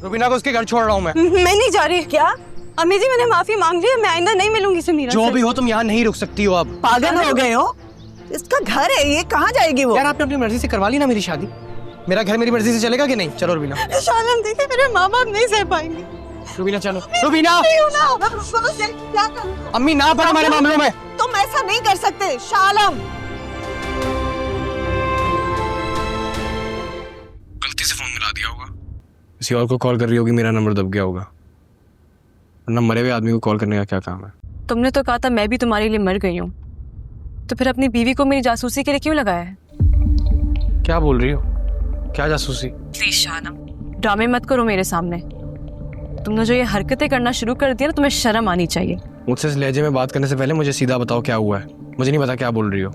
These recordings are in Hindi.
रुबीना को उसके घर छोड़ रहा हूँ मैं नहीं जा रही। क्या? अम्मी जी मैंने माफी मांग ली है, मैं आइंदा नहीं मिलूंगी समीरा जो से। भी हो तुम यहाँ नहीं रुक सकती हो अब। पागल हो गए हो? इसका घर है ये, कहाँ जाएगी वो? यार आपने अपनी मर्जी से करवा ली ना मेरी शादी, मेरा घर मेरी मर्जी से चलेगा कि नहीं? चलो रुबीना। शालम देखे मेरे माँ बाप नहीं सह पाएंगे। रुबीना चलो। रुबीना क्या करूं? अम्मी ना पर हमारे मामलों में। तुम ऐसा नहीं कर सकते शालम। गलती से फोन मिला दिया होगा, किसी और को कॉल कर रही होगी, मेरा नंबर दब गया होगा, वरना मरे हुए आदमी को कॉल करने का क्या काम है? तुमने तो कहा था मैं भी तुम्हारे लिए मर गई हूँ, तो फिर अपनी बीवी को मेरी जासूसी के लिए क्यों लगाया है? क्या बोल रही हो? क्या जासूसी? प्लीज शालम, ड्रामे मत करो मेरे सामने। तुमने जो ये हरकतें करना शुरू कर दिया ना, तुम्हें शर्म आनी चाहिए। मुझसे इस लहजे में बात करने से पहले मुझे सीधा बताओ क्या हुआ है। मुझे नहीं पता क्या बोल रही हो।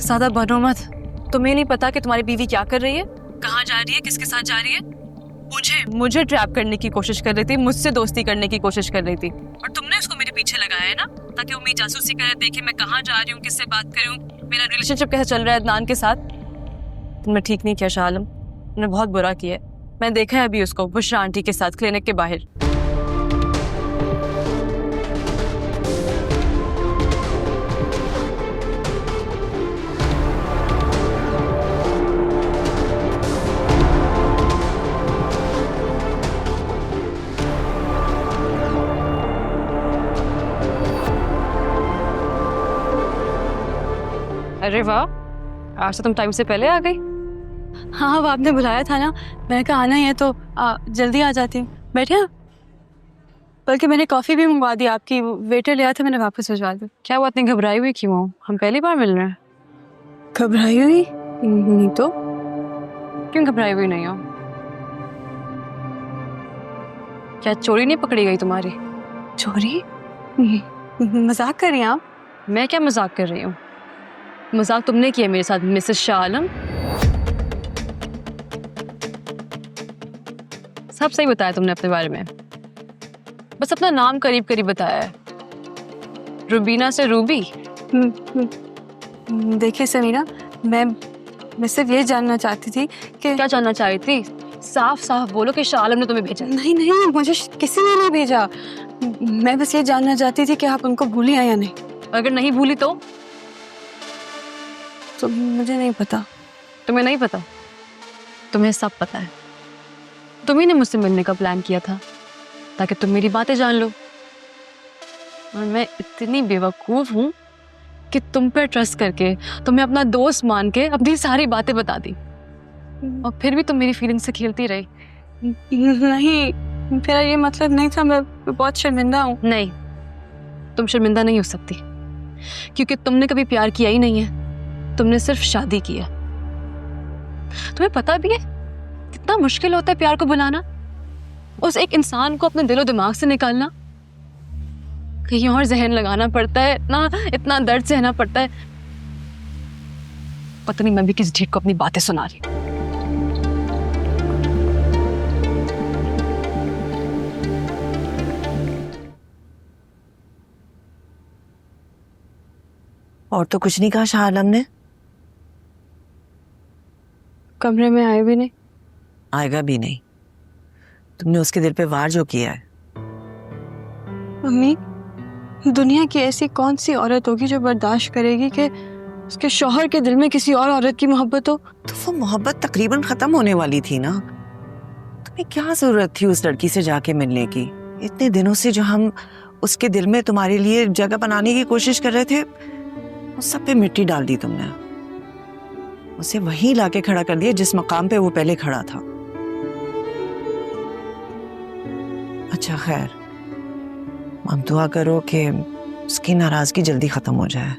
सादा बनो मत। तुम्हें नहीं पता कि तुम्हारी बीवी क्या कर रही है, कहाँ जा रही है, किसके साथ जा रही है? मुझे ट्रैप करने की कोशिश कर रही थी, मुझसे दोस्ती करने की कोशिश कर रही थी, और तुमने उसको मेरे पीछे लगाया है ना, ताकि वो मेरी जासूसी करे, देखे मैं कहाँ जा रही हूँ, किससे बात कर रही हूँ, मेरा रिलेशनशिप कैसे चल रहा है अदनान के साथ। तुमने ठीक नहीं किया शालम, तुमने बहुत बुरा किया। मैं देखा है अभी उसको बुशरा आंटी के साथ क्लिनिक के बाहर। अरे वाह, आज तो तुम टाइम से पहले आ गई। हाँ, अब आपने बुलाया था ना, मैंने कहा आना ही है तो जल्दी आ जाती हूँ। बैठे आप। बल्कि मैंने कॉफ़ी भी मंगवा दी, आपकी वेटर ले आया था, मैंने वापस भिजवा दी। क्या हुआ, इतनी घबराई हुई क्यों हो? हम पहली बार मिल रहे हैं। घबराई हुई नहीं तो? क्यों घबराई हुई नहीं हो? क्या चोरी नहीं पकड़ी गई तुम्हारी? चोरी? मजाक कर रही हैं आप? मैं क्या मजाक कर रही हूँ? मजाक तुमने किया मेरे साथ मिसेस शाह आलम। सब सही बताया तुमने अपने बारे में, बस अपना नाम करीब करीब बताया है। रुबीना से रूबी। देखिए समीरा, मैं सिर्फ ये जानना चाहती थी कि... क्या जानना चाहती थी? साफ साफ बोलो कि शाह आलम ने तुम्हें भेजा। नहीं नहीं, मुझे किसी ने नहीं भेजा। मैं बस ये जानना चाहती थी कि आप उनको भूली हैं या नहीं। अगर नहीं भूली तो मुझे नहीं पता। तुम्हें नहीं पता? तुम्हें सब पता है। तुम्ही ने मुझसे मिलने का प्लान किया था ताकि तुम मेरी बातें जान लो, और मैं इतनी बेवकूफ हूँ कि तुम पर ट्रस्ट करके तुम्हें अपना दोस्त मान के अपनी सारी बातें बता दी, और फिर भी तुम मेरी फीलिंग से खेलती रही। नहीं, मेरा ये मतलब नहीं था, मैं बहुत शर्मिंदा हूँ। नहीं, तुम शर्मिंदा नहीं हो सकती, क्योंकि तुमने कभी प्यार किया ही नहीं है, तुमने सिर्फ शादी की है। तुम्हें पता भी है कितना मुश्किल होता है प्यार को बुलाना, उस एक इंसान को अपने दिलो दिमाग से निकालना, कहीं और जहन लगाना पड़ता है, इतना दर्द सहना पड़ता है। पता नहीं मैं भी किस ढीठ को अपनी बातें सुना रही। और तो कुछ नहीं कहा शाह आलम ने? कमरे में आए भी नहीं। आएगा भी नहीं। तुमने उसके दिल पे वार जो किया है। मम्मी, दुनिया की ऐसी कौन सी औरत होगी जो बर्दाश्त करेगी कि उसके शौहर के दिल में किसी और औरत की मोहब्बत हो? तो वो मोहब्बत तकरीबन खत्म होने वाली थी ना, तुम्हें क्या जरूरत थी उस लड़की से जाके मिलने की? इतने दिनों से जो हम उसके दिल में तुम्हारे लिए जगह बनाने की कोशिश कर रहे थे, उस सब पे मिट्टी डाल दी तुमने। उसे वहीं लाके खड़ा कर दिया जिस मकाम पे वो पहले खड़ा था। अच्छा खैर, अब दुआ करो कि उसकी नाराजगी जल्दी खत्म हो जाए।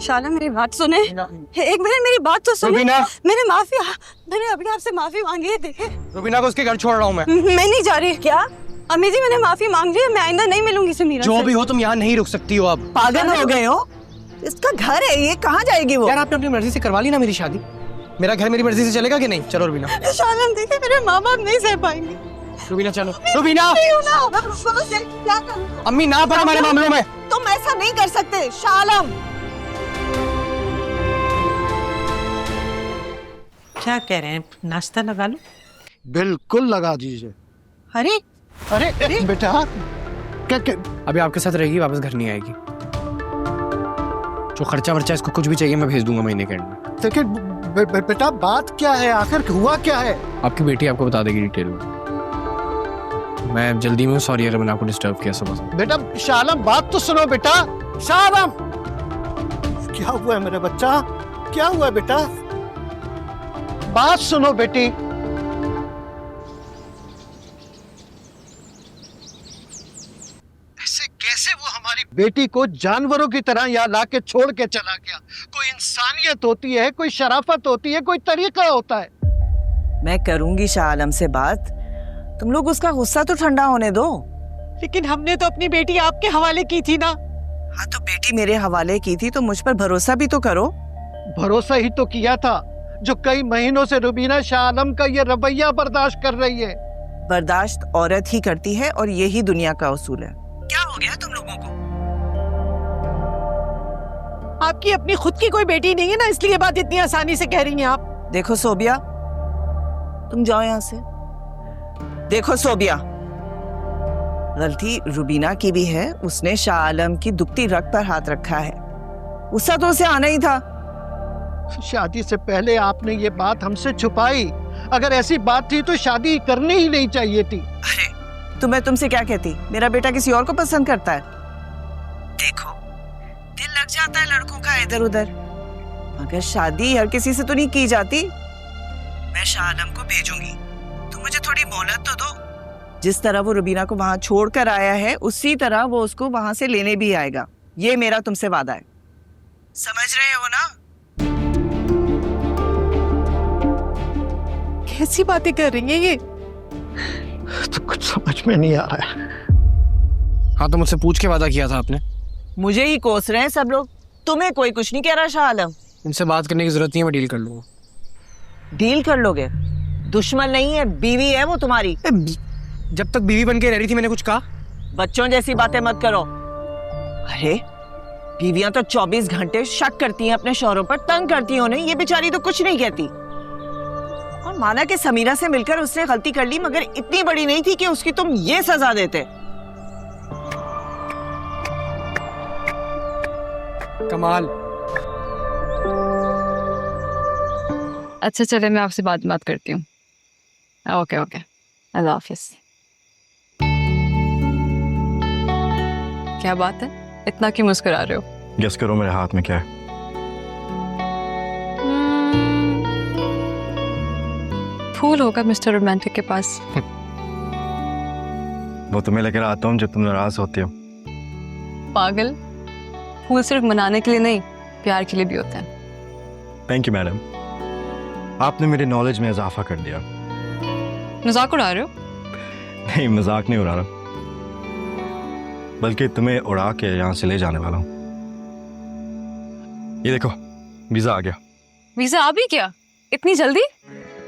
शाला मेरी बात सुने, एक मिनट मेरी बात तो सुने। मैंने अभी आपसे माफी मांगी है, देखे। रुबीना को उसके घर छोड़ रहा हूँ मैं नहीं जा रही। क्या? अम्मी जी मैंने माफी मांग ली है, मैं आइंदा नहीं मिलूंगी समीरा जो से। भी हो तुम यहाँ नहीं रुक सकती हो अब। पागल हो गए हो? इसका घर है ये, कहाँ जाएगी वो? यार आपने अपनी मर्जी से करवा ली ना मेरी शादी, मेरा घर मेरी मर्जी से चलेगा कि नहीं? चलो रुबीना। शालम देखिए, मेरे माँ बाप नहीं सह पाएंगे। रुबीना चलो। रुबीना, क्या करूं? अम्मी ना पड़े हमारे मामलों में। तुम ऐसा नहीं कर सकते शालम। क्या कह रहे हैं, नाश्ता लगा लो? बिल्कुल लगा दीजिए। अरे अरे बेटा, क्या अभी आपके साथ रहेगी, वापस घर नहीं आएगी। जो खर्चा वर्चा इसको कुछ भी चाहिए मैं भेज दूंगा महीने के एंड में। देखिए बेटा, बात क्या है, आखिर हुआ क्या है? आपकी बेटी आपको बता देगी डिटेल में। मैं जल्दी में हूँ, सॉरी अगर मैंने आपको डिस्टर्ब किया सुबह से। बेटा शालम, बात तो सुनो बेटा। शालम, क्या हुआ है मेरा बच्चा? क्या हुआ है बेटा? बात सुनो बेटी। ऐसे कैसे वो हमारी बेटी को जानवरों की तरह यहाँ लाके छोड़ के चला गया? कोई इंसानियत होती है, कोई शराफत होती है, कोई तरीका होता है। मैं करूंगी शाह आलम से बात, तुम लोग उसका गुस्सा तो ठंडा होने दो। लेकिन हमने तो अपनी बेटी आपके हवाले की थी ना। हाँ तो बेटी मेरे हवाले की थी तो मुझ पर भरोसा भी तो करो। भरोसा ही तो किया था, जो कई महीनों से रुबीना शाह आलम का ये रवैया बर्दाश्त कर रही है। बर्दाश्त औरत ही करती है और यही दुनिया का उसूल है। क्या हो गया तुम लोगों को? आपकी अपनी खुद की कोई बेटी नहीं है ना, इसलिए बात इतनी आसानी से कह रही हैं आप। देखो सोबिया, तुम जाओ यहाँ से। देखो सोबिया, गलती रुबीना की भी है, उसने शाह आलम की दुखती रग पर हाथ रखा है। गुस्सा तो उसे आना ही था। शादी से पहले आपने ये बात हमसे छुपाई। अगर ऐसी बात थी तो शादी करनी ही नहीं चाहिए थी। अरे तो मैं तुमसे क्या कहती, मेरा बेटा किसी और को पसंद करता है? देखो, दिल लग जाता है लड़कों का इधर उधर, मगर शादी हर किसी से तो नहीं की जाती। मैं शाह आलम को भेजूंगी, तुम मुझे थोड़ी मोहलत तो दो। जिस तरह वो रुबीना को वहां छोड़कर आया है, उसी तरह वो उसको वहां से लेने भी आएगा। ये मेरा तुमसे वादा है, समझ रहे हो ना? कैसी बातें कर रही हैं ये? तो कुछ समझ में नहीं आ रहा है। हाँ तो मुझसे पूछ के वादा किया था आपने। मुझे ही कोस रहे हैं सब लोग, तुम्हें कोई कुछ नहीं कह रहा। शाह आलम, इनसे बात करने की जरूरत नहीं है, मैं डील कर लूंगा। डील कर लोगे? दुश्मन नहीं है, बीवी है वो तुम्हारी। जब तक बीवी बन के रह रही थी मैंने कुछ कहा? बच्चों जैसी बातें मत करो। अरे बीवियां तो 24 घंटे शक करती हैं अपने शौहरों पर, तंग करती हैं उन्हें। ये बेचारी तो कुछ नहीं कहती। और माना कि समीरा से मिलकर उसने गलती कर ली, मगर इतनी बड़ी नहीं थी कि उसकी तुम ये सजा देते। कमाल। अच्छा चले, मैं आपसे बाद में बात करती हूँ। ओके ओके, अल्लाह हाफिज। क्या बात है, इतना क्यों मुस्कुरा रहे हो? गेस करो मेरे हाथ में क्या है? फूल होगा मिस्टर रोमांटिक के पास। वो तुम्हें लेकर आता हूँ जब तुम नाराज होती हो। पागल, फूल सिर्फ मनाने के लिए नहीं, प्यार के लिए भी होते हैं। थैंक यू मैडम, आपने मेरी नॉलेज में इजाफा कर दिया। मजाक उड़ा रहे हो? नहीं, मजाक नहीं उड़ा रहा, बल्कि तुम्हें उड़ा के यहाँ से ले जाने वाला हूँ। ये देखो, वीजा आ गया। वीजा आ भी क्या, इतनी जल्दी?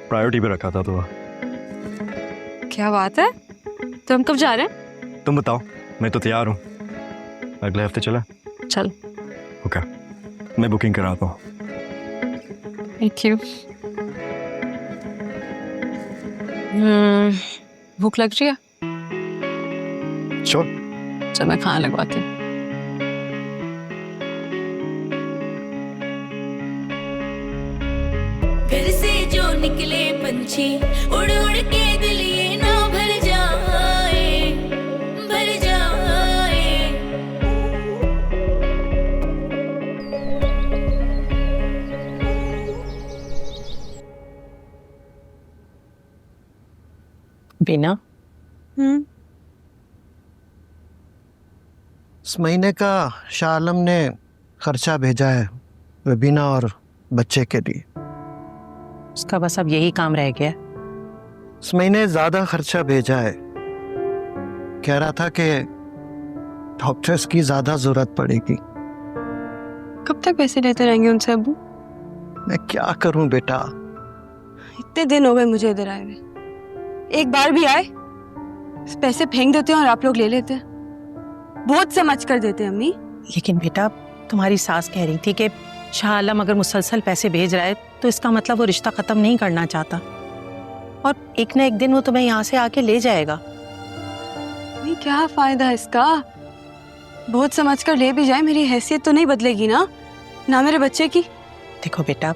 प्रायोरिटी पे रखा था तो। क्या बात है, तो हम कब जा रहे हैं? तुम बताओ, मैं तो तैयार हूँ। अगले हफ्ते चला? चल। ओके, मैं बुकिंग कराता हूँ। Thank you. भूख लग रही है? चल चल मैं खाना लगवाती हूँ। घर से जो निकले पंछी उड़ उड़ के दिल ये ना भर जाए, भर जाए। बिना इस महीने का शाह आलम ने खर्चा भेजा है रुबीना और बच्चे के लिए। उसका बस अब यही काम रह गया। इस महीने ज्यादा खर्चा भेजा है, कह रहा था कि डॉक्टर्स की ज्यादा जरूरत पड़ेगी। कब तक पैसे लेते रहेंगे उनसे अब्बू? मैं क्या करूं बेटा? इतने दिन हो गए मुझे इधर आए हुए, एक बार भी आए? पैसे फेंक देते हैं और आप लोग ले लेते हैं। बहुत समझ कर देते हैं अम्मी। लेकिन बेटा, तुम्हारी सास कह रही थी कि शाह आलम अगर मुसलसल पैसे भेज रहा है तो इसका मतलब वो रिश्ता खत्म नहीं करना चाहता, और एक ना एक दिन वो तुम्हें यहाँ से आके ले जाएगा। नहीं, क्या फायदा इसका? बहुत समझ कर ले भी जाए, मेरी हैसियत तो नहीं बदलेगी ना मेरे बच्चे की। देखो बेटा,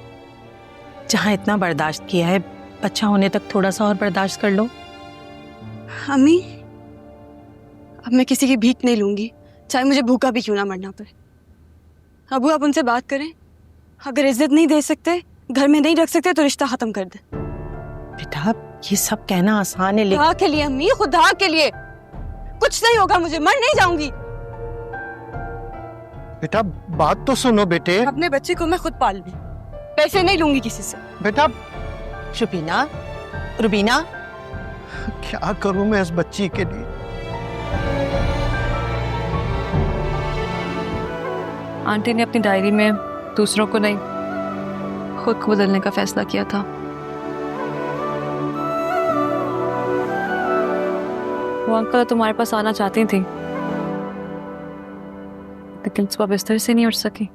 जहाँ इतना बर्दाश्त किया है, बच्चा होने तक थोड़ा सा और बर्दाश्त कर लो। अम्मी, अब मैं किसी की भीख नहीं लूंगी, चाहे मुझे भूखा भी क्यों ना मरना पड़े। अबू, आप उनसे बात करें, अगर इज्जत नहीं दे सकते, घर में नहीं रख सकते, तो रिश्ता खत्म कर दे। बेटा, ये सब कहना आसान है, लेकिन खुदा के लिए अम्मी, खुदा के लिए कुछ नहीं होगा, मुझे मर नहीं जाऊंगी। बेटा बात तो सुनो बेटे। अपने बच्चे को मैं खुद पाल लूं, पैसे नहीं लूंगी किसी से। बेटा रुबीना, रुबीना, क्या करूं मैं इस बच्ची के लिए? आंटी ने अपनी डायरी में दूसरों को नहीं, खुद को बदलने का फैसला किया था। वो अंकल तुम्हारे पास आना चाहती थी, लेकिन सुबह बिस्तर से नहीं उठ सकी।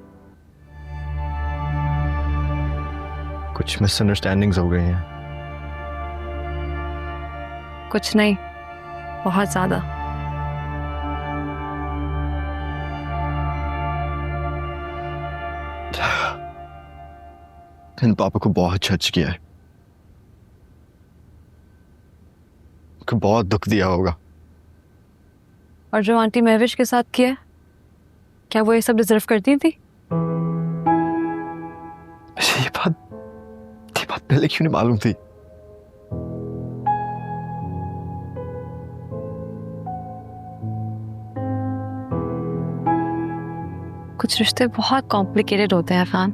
कुछ मिसअंडरस्टैंडिंग्स हो गई हैं। कुछ नहीं, बहुत ज्यादा। इन पापा को बहुत जज किया है, उनको बहुत दुख दिया होगा। और जो आंटी महविश के साथ किया है, क्या वो ये सब डिजर्व करती थी? मुझे ये बात पहले क्यों नहीं मालूम थी? कुछ रिश्ते बहुत कॉम्प्लिकेटेड होते हैं फैन।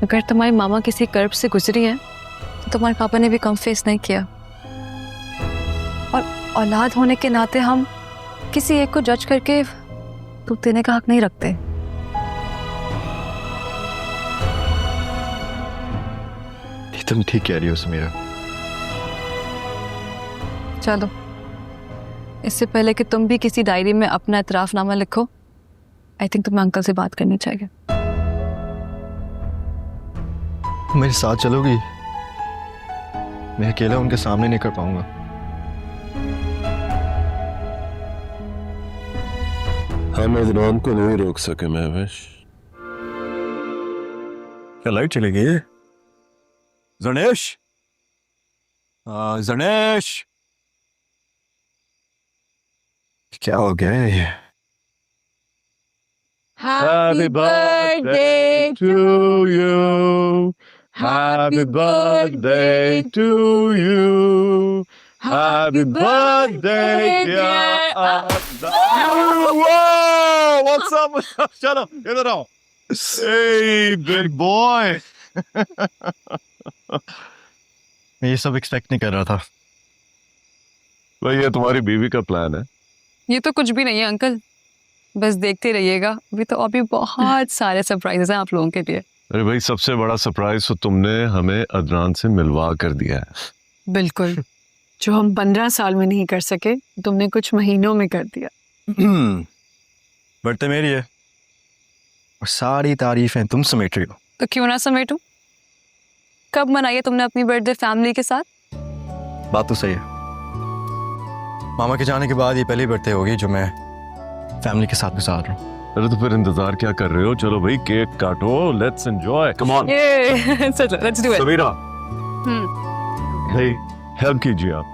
अगर तुम्हारी मामा किसी कर्ब से गुजरी है, तो तुम्हारे पापा ने भी कम फेस नहीं किया। और औलाद होने के नाते हम किसी एक को जज करके दुख देने का हक नहीं रखते। तुम ठीक कह रही हो समीरा। चलो, इससे पहले कि तुम भी किसी डायरी में अपना इतराफनामा लिखो, आई थिंक तुम्हें अंकल से बात करनी चाहिए। मेरे साथ चलोगी? मैं अकेला उनके सामने नहीं कर पाऊंगा। हम अदनान को नहीं रोक सके महविश। क्या लाइट चली गई? जनेश, जनेश, क्या हो गया है ये? Happy birthday to you. Happy birthday to you. Happy birthday, dear Adnan. Whoa! What's up? Shut up. Get it out. Hey, big boy. मैं ये सब एक्सपेक्ट नहीं कर रहा था। भाई ये तुम्हारी बीवी का प्लान है? ये तो कुछ भी नहीं है अंकल, बस देखते रहिएगा। अभी बहुत सारे सरप्राइजेस हैं आप लोगों के लिए। अरे भाई, सबसे बड़ा सरप्राइज तो तुमने हमें अदनान से मिलवा कर दिया है। बिल्कुल, जो हम 15 साल में नहीं कर सके, तुमने कुछ महीनों में कर दिया। बर्थडे मेरी है और सारी तारीफें तुम समेट रही हो। तो क्यों ना समेटूं? कब मनाई है तुमने अपनी बर्थडे फैमिली के साथ? बात तो सही है, मामा के जाने के बाद ये पहली बर्थडे होगी जो मैं फैमिली के साथ गुजार रहा हूँ। अरे तो फिर इंतजार क्या कर रहे हो? चलो भाई, केक काटो, लेट्स एंजॉय, कम ऑन। चलो, लेट्स डू इट। समीरा, भाई हेल्प कीजिए आप।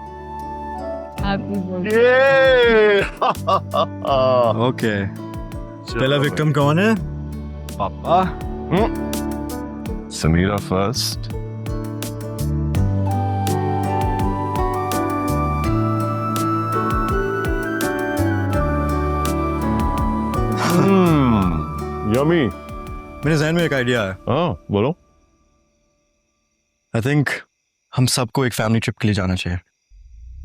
ओके, पहला विक्टिम कौन है? पापा। समीरा फर्स्ट। यमी। मेरे जहन में एक आइडिया है। हाँ बोलो। आई थिंक हम सबको एक फैमिली ट्रिप के लिए जाना चाहिए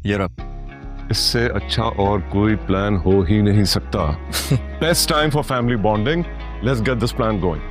यूरोप। इससे अच्छा और कोई प्लान हो ही नहीं सकता। Best time for family bonding. Let's get this plan going.